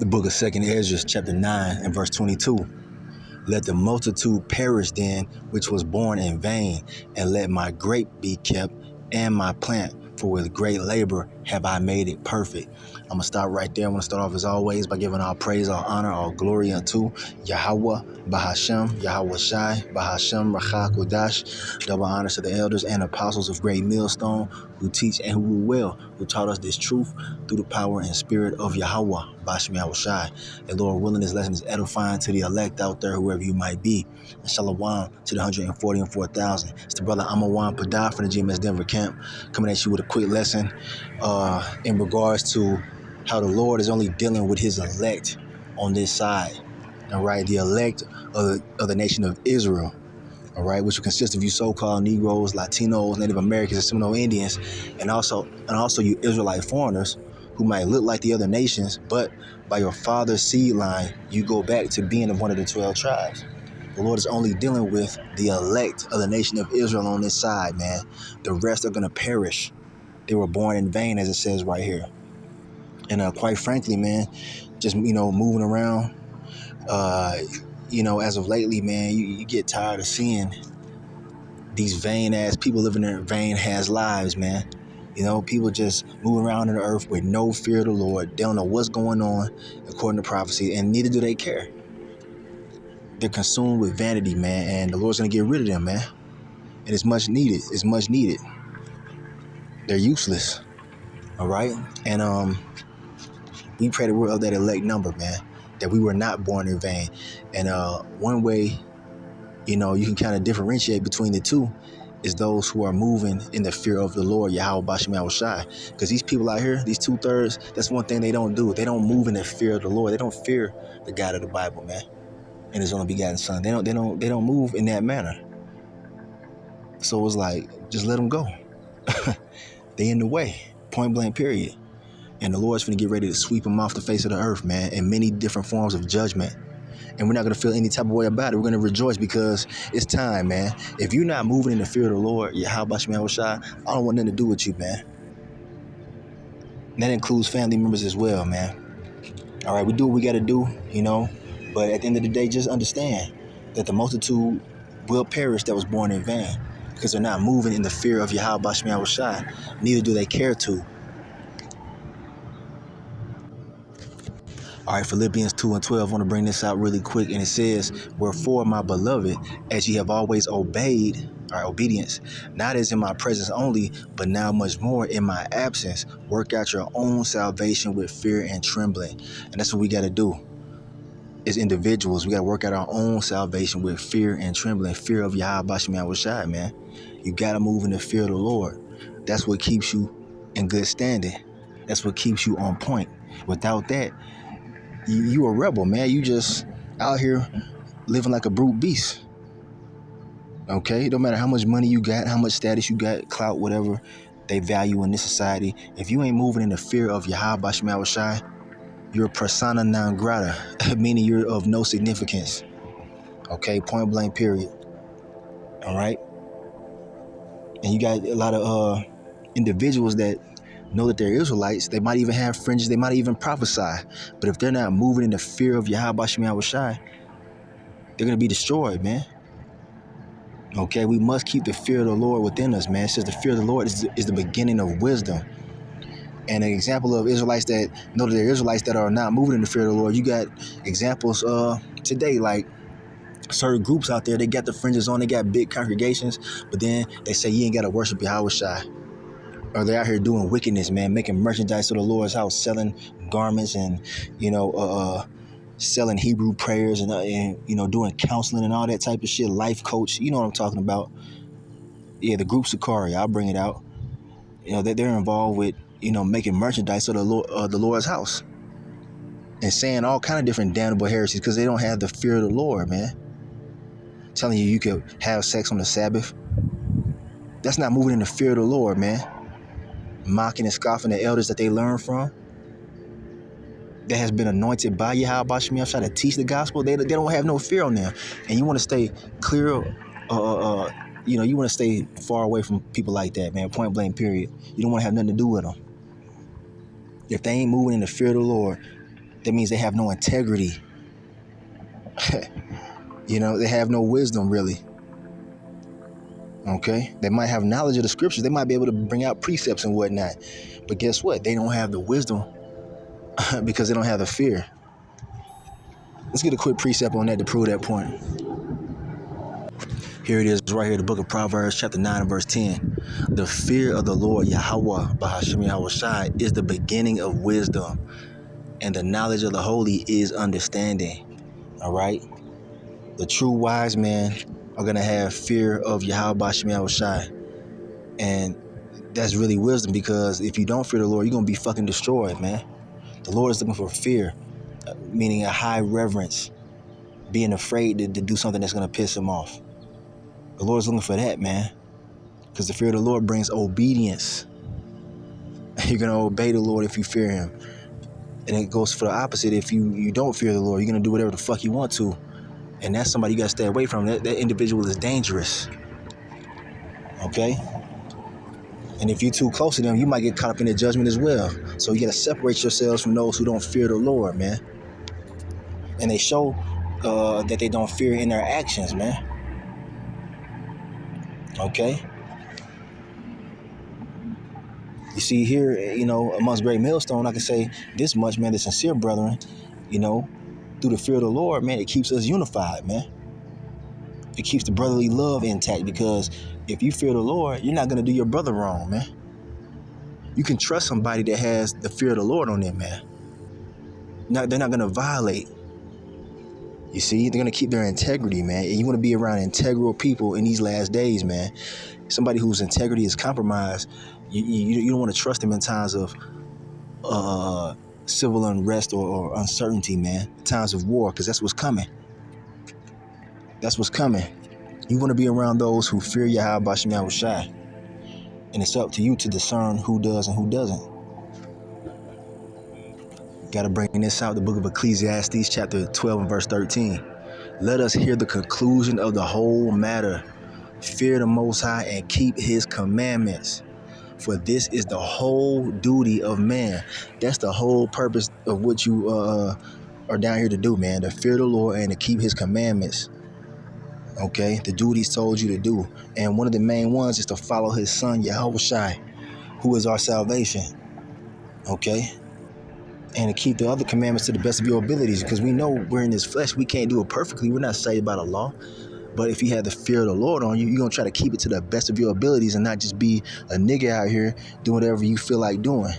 The book of 2nd Ezra, chapter 9 and verse 22. Let the multitude perish then, which was born in vain, and let my grape be kept and my plant, for with great labor have I made it perfect. I'm going to stop right there. I'm going to start off as always by giving all praise, all honor, all glory unto YAHAWAH, bahasham, YAHAWASHI, bahasham, Rakha Kodash. Double honors to the elders and apostles of Great Millstone who teach and who rule well, who taught us this truth through the power and spirit of YAHAWAH, bahasham, YAHAWASHI. And Lord willing, this lesson is edifying to the elect out there, whoever you might be. And shalom to the 144,000. It's the brother Amawan Padah from the GMS Denver camp, coming at you with a quick lesson in regards to how the Lord is only dealing with his elect on this side. All right, the elect of the nation of Israel. All right, which will consist of you so-called Negroes, Latinos, Native Americans, and Seminole Indians, and also you Israelite foreigners who might look like the other nations, but by your father's seed line, you go back to being one of the 12 tribes. The Lord is only dealing with the elect of the nation of Israel on this side, man. The rest are going to perish. They were born in vain, as it says right here. And quite frankly, man, just, moving around, as of lately, man, you get tired of seeing these vain-ass people living their vain-ass lives, man. People just moving around in the earth with no fear of the Lord. They don't know what's going on according to prophecy, and neither do they care. They're consumed with vanity, man, and the Lord's going to get rid of them, man. And it's much needed. It's much needed. They're useless, all right? And we pray that we're of that elect number, man, that we were not born in vain. And one way, you can kind of differentiate between the two is those who are moving in the fear of the Lord, Yahweh, Basham, Yahawashi. Because these people out here, these 2/3, that's one thing they don't do. They don't move in the fear of the Lord. They don't fear the God of the Bible, man, and his only begotten Son. They don't move in that manner. So it's like, just let them go. They in the way, point blank, period. And the Lord's finna get ready to sweep them off the face of the earth, man, in many different forms of judgment. And we're not going to feel any type of way about it. We're going to rejoice because it's time, man. If you're not moving in the fear of the Lord, Yahweh, Basham, Yahawashi, I don't want nothing to do with you, man. And that includes family members as well, man. All right, we do what we got to do, But at the end of the day, just understand that the multitude will perish that was born in vain because they're not moving in the fear of Yahweh, Basham, Yahawashi. Neither do they care to. All right, Philippians 2:12, I want to bring this out really quick. And it says, wherefore, my beloved, as ye have always obeyed, our obedience, not as in my presence only, but now much more in my absence, work out your own salvation with fear and trembling. And that's what we got to do. As individuals, we got to work out our own salvation with fear and trembling. Fear of Yahweh, Basham, Yahawashi, man. You got to move in the fear of the Lord. That's what keeps you in good standing. That's what keeps you on point. Without that, you a rebel, man. You just out here living like a brute beast. Okay? No matter how much money you got, how much status you got, clout, whatever they value in this society, if you ain't moving in the fear of Yahweh, Basham, Yahawashi, you're persona non grata, meaning you're of no significance. Okay? Point blank, period. All right? And you got a lot of individuals that know that they're Israelites. They might even have fringes. They might even prophesy. But if they're not moving in the fear of Yahweh, Basham, Yahawashi, they're going to be destroyed, man. Okay, we must keep the fear of the Lord within us, man. It says the fear of the Lord is the beginning of wisdom. And an example of Israelites that know that they're Israelites that are not moving in the fear of the Lord, you got examples today, like certain groups out there, they got the fringes on, they got big congregations, but then they say you ain't got to worship Yahawashi. Or they're out here doing wickedness, man, making merchandise to the Lord's house, selling garments and, selling Hebrew prayers and doing counseling and all that type of shit, life coach. You know what I'm talking about. Yeah, the group Sakari, I'll bring it out. They're involved with, making merchandise to the Lord's house and saying all kind of different damnable heresies because they don't have the fear of the Lord, man. Telling you could have sex on the Sabbath. That's not moving in the fear of the Lord, man. Mocking and scoffing the elders that they learn from, that has been anointed by Yahweh, Basham, Yahawashi to teach the gospel. They don't have no fear on them. And you want to stay clear, you want to stay far away from people like that, man, point blank, period. You don't want to have nothing to do with them. If they ain't moving in the fear of the Lord, That means they have no integrity. They have no wisdom, really. Okay? They might have knowledge of the scriptures. They might be able to bring out precepts and whatnot. But guess what? They don't have the wisdom because they don't have the fear. Let's get a quick precept on that to prove that point. Here it is right here, the book of Proverbs, chapter 9 and verse 10. The fear of the Lord, YAHAWAH, bahasham, YAHAWASHI, is the beginning of wisdom, and the knowledge of the holy is understanding. All right? The true wise men are going to have fear of Yahweh, bahasham, YAHAWASHI. And that's really wisdom, because if you don't fear the Lord, you're going to be fucking destroyed, man. The Lord is looking for fear, meaning a high reverence, being afraid to do something that's going to piss him off. The Lord's looking for that, man. Because the fear of the Lord brings obedience. You're going to obey the Lord if you fear him. And it goes for the opposite. If you don't fear the Lord, you're going to do whatever the fuck you want to. And that's somebody you got to stay away from. That individual is dangerous. Okay? And if you're too close to them, you might get caught up in their judgment as well. So you got to separate yourselves from those who don't fear the Lord, man. And they show that they don't fear in their actions, man. Okay? You see here, amongst Great Millstone, I can say this much, man, the sincere brethren, through the fear of the Lord, man, it keeps us unified, man. It keeps the brotherly love intact, because if you fear the Lord, you're not going to do your brother wrong, man. You can trust somebody that has the fear of the Lord on them, man. They're not going to violate. You see, they're going to keep their integrity, man. And you want to be around integral people in these last days, man. Somebody whose integrity is compromised, you don't want to trust them in times of civil unrest or uncertainty, man. Times of war, because that's what's coming. That's what's coming. You want to be around those who fear Yahweh, bahasham, YAHAWASHI. And it's up to you to discern who does and who doesn't. Got to bring this out, the book of Ecclesiastes, chapter 12 and verse 13. Let us hear the conclusion of the whole matter. Fear the Most High and keep his commandments. For this is the whole duty of man. That's the whole purpose of what you are down here to do, man. To fear the Lord and to keep his commandments. Okay? The duties told you to do. And one of the main ones is to follow his son, Yahawashi, who is our salvation. Okay? And to keep the other commandments to the best of your abilities, because we know we're in this flesh. We can't do it perfectly. We're not saved by the law. But if you have the fear of the Lord on you, you're going to try to keep it to the best of your abilities and not just be a nigga out here doing whatever you feel like doing.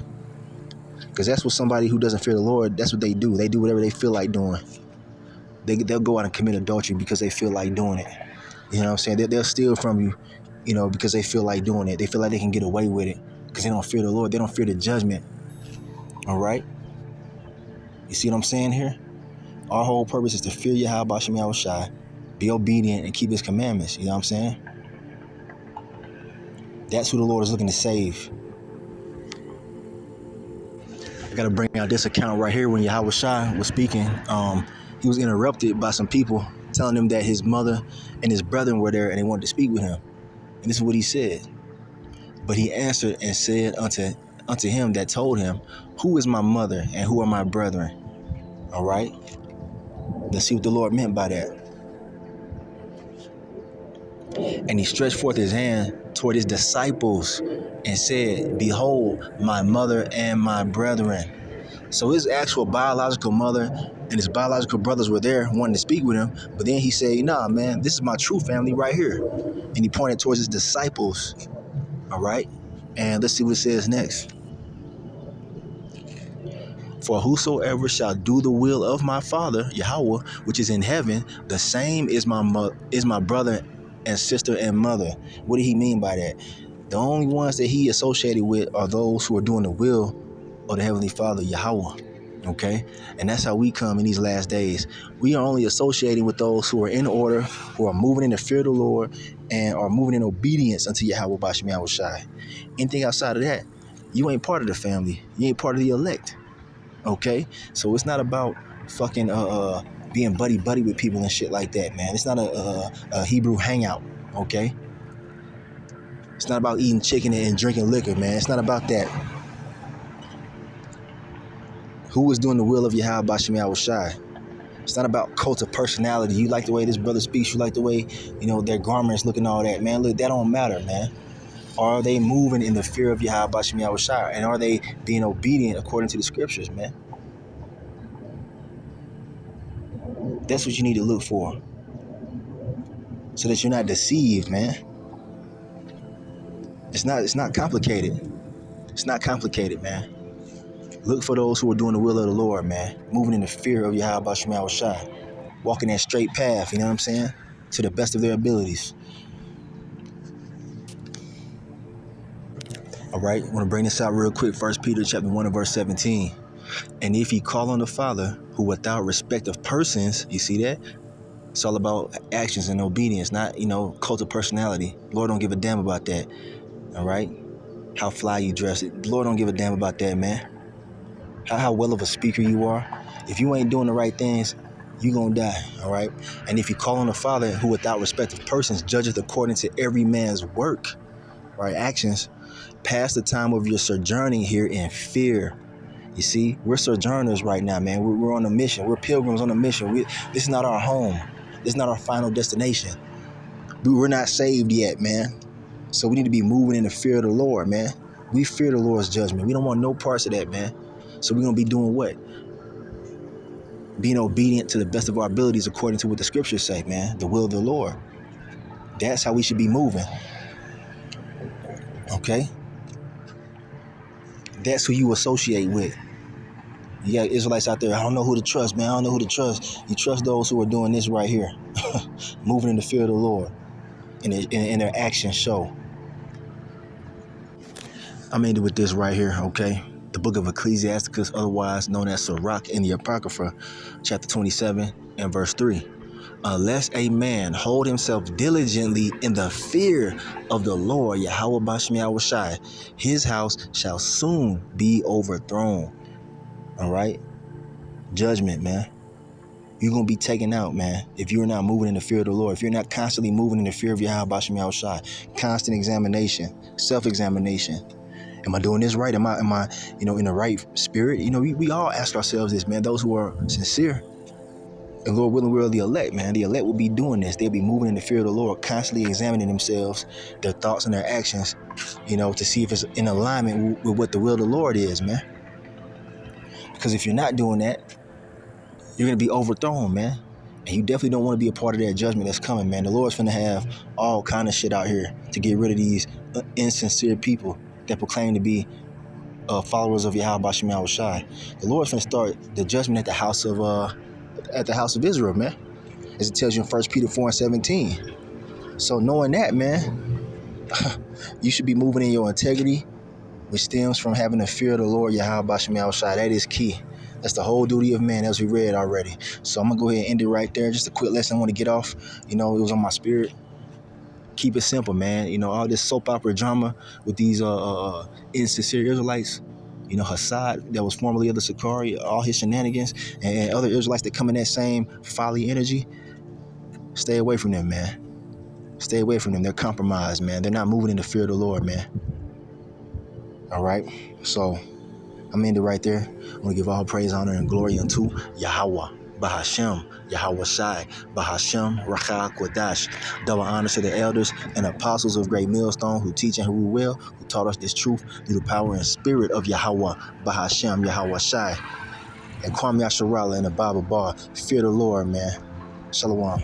Because that's what somebody who doesn't fear the Lord, that's what they do. They do whatever they feel like doing. They'll go out and commit adultery because they feel like doing it. You know what I'm saying? They'll steal from you, because they feel like doing it. They feel like they can get away with it because they don't fear the Lord. They don't fear the judgment. All right? You see what I'm saying here? Our whole purpose is to fear Yahweh, bahasham, YAHAWASHI, be obedient, and keep his commandments. You know what I'm saying? That's who the Lord is looking to save. I got to bring out this account right here when Yahawashi was speaking. He was interrupted by some people telling him that his mother and his brethren were there and they wanted to speak with him. And this is what he said. But he answered and said unto him that told him, who is my mother and who are my brethren? All right? Let's see what the Lord meant by that. And he stretched forth his hand toward his disciples and said, behold, my mother and my brethren. So his actual biological mother and his biological brothers were there wanting to speak with him. But then he said, nah, man, this is my true family right here. And he pointed towards his disciples. All right? And let's see what it says next. For whosoever shall do the will of my Father, Yahweh, which is in heaven, the same is my brother and sister and mother. What did he mean by that? The only ones that he associated with are those who are doing the will of the Heavenly Father, Yahweh. Okay? And that's how we come in these last days. We are only associating with those who are in order, who are moving in the fear of the Lord, and are moving in obedience unto Yahweh, bahasham, YAHAWASHI. Anything outside of that, you ain't part of the family. You ain't part of the elect. Okay? So it's not about fucking being buddy-buddy with people and shit like that, man. It's not a Hebrew hangout, okay? It's not about eating chicken and drinking liquor, man. It's not about that. Who is doing the will of YAHAWASHI? It's not about cult of personality. You like the way this brother speaks. You like the way, their garments looking, all that, man. Look, that don't matter, man. Are they moving in the fear of YAHAWASHI? And are they being obedient according to the scriptures, man? That's what you need to look for, so that you're not deceived, man. It's not complicated. It's not complicated, man. Look for those who are doing the will of the Lord, man. Moving in the fear of YAHAWASHI. Walking that straight path, you know what I'm saying? To the best of their abilities. All right, I want to bring this out real quick. 1 Peter chapter 1 and verse 17. And if ye call on the Father, who without respect of persons, you see that? It's all about actions and obedience, not, cult of personality. Lord don't give a damn about that. All right? How fly you dress it. Lord don't give a damn about that, man. How well of a speaker you are. If you ain't doing the right things, you gonna die, all right? And if you call on the Father, who without respect of persons judgeth according to every man's work, right, actions, pass the time of your sojourning here in fear. You see, we're sojourners right now, man. We're on a mission. We're pilgrims on a mission. This is not our home. This is not our final destination. We're not saved yet, man. So we need to be moving in the fear of the Lord, man. We fear the Lord's judgment. We don't want no parts of that, man. So we're going to be doing what? Being obedient to the best of our abilities according to what the scriptures say, man. The will of the Lord. That's how we should be moving. Okay? That's who you associate with. You got Israelites out there, I don't know who to trust, man. I don't know who to trust. You trust those who are doing this right here. Moving in the fear of the Lord. And their actions show. I'm ending with this right here, okay? The book of Ecclesiasticus, otherwise known as Sirach in the Apocrypha, chapter 27 and verse 3. Unless a man hold himself diligently in the fear of the Lord, YAHAWASHI, his house shall soon be overthrown. All right? Judgment, man. You're going to be taken out, man, if you're not moving in the fear of the Lord. If you're not constantly moving in the fear of YAHAWASHI. Constant examination, self-examination. Am I doing this right? Am I, in the right spirit? We all ask ourselves this, man. Those who are sincere, and Lord willing, we're the elect, man. The elect will be doing this. They'll be moving in the fear of the Lord, constantly examining themselves, their thoughts and their actions, to see if it's in alignment with what the will of the Lord is, man. Because if you're not doing that, you're going to be overthrown, man. And you definitely don't want to be a part of that judgment that's coming, man. The Lord's finna have all kind of shit out here to get rid of these insincere people that proclaim to be followers of YAHAWASHI. The Lord's finna start the judgment at the house of Israel, man, as it tells you in 1 Peter 4 and 17. So knowing that, man, you should be moving in your integrity, which stems from having the fear of the Lord, YAHAWASHI. That is key. That's the whole duty of man, as we read already. So I'm going to go ahead and end it right there. Just a quick lesson I want to get off. It was on my spirit. Keep it simple, man. All this soap opera drama with these insincere Israelites, Hassad, that was formerly of the Sakari, all his shenanigans, and other Israelites that come in that same folly energy, stay away from them, man. Stay away from them. They're compromised, man. They're not moving in the fear of the Lord, man. All right? So I'm ending right there. I want to give all praise, honor, and glory unto Yahawah, bahasham, YAHAWASHI, bahasham, Rakha Kwadash. Double honors to the elders and apostles of Great Millstone who teach and who rule well, who taught us this truth through the power and spirit of Yahawah, bahasham, YAHAWASHI. And Kwame Yasharala in the Bible bar. Fear the Lord, man. Shalom.